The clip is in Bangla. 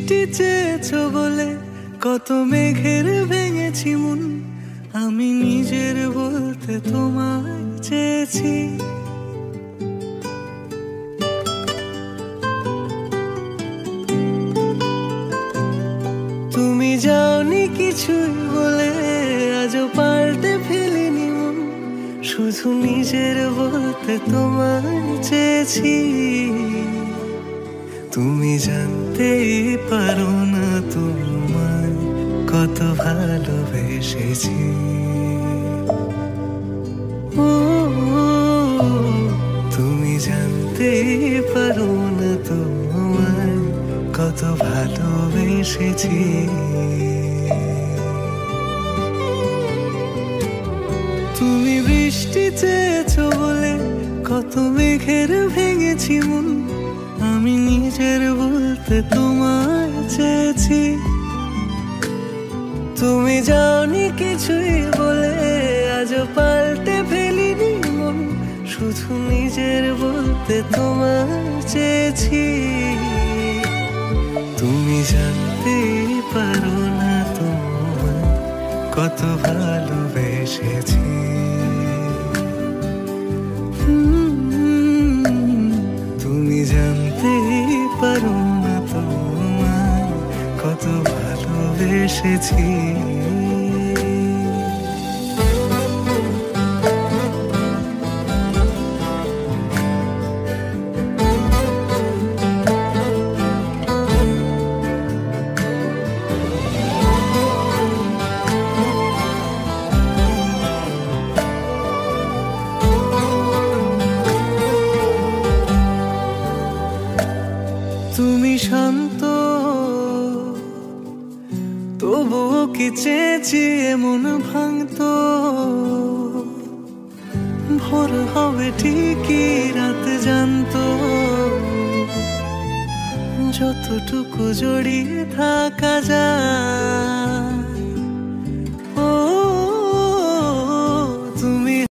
বৃষ্টি চেয়েছো বলে কত মেঘের ভেঙেছি মন, আমি নিজের বলতে তোমায় চেয়েছি। তুমি যাওনি কিছুই বলে আজও পাল্টে ফেলিনি মন, শুধু নিজের বলতে তোমায় চেয়েছি। তুমি জানতেই পারো না তোমায় কত ভালোবেসেছি। ও তুমি জানতেই পারো না তোমায় কত ভালোবেসেছি। তুমি বৃষ্টি চেয়েছো বলে কত মেঘের ভেঙেছি মন, আমি নিজের বলতে তোমায় চেয়েছি। তুমি যাওনি কিছুই বলে আজও পাল্টে ফেলিনি মন, শুধু নিজের বলতে তোমায় চেয়েছি। তুমি জানতে পারো না তোমায় কত ভালোবেসেছি। তুমি জানতে পারো না তোমায় কত ভালোবেসেছি। তুমি শান্ত তবুও কি চেয়েছি এমন ভাঙতো, ভোর হবে ঠিকই রাত জানতো, যতটুকু জড়িয়ে থাকা যায়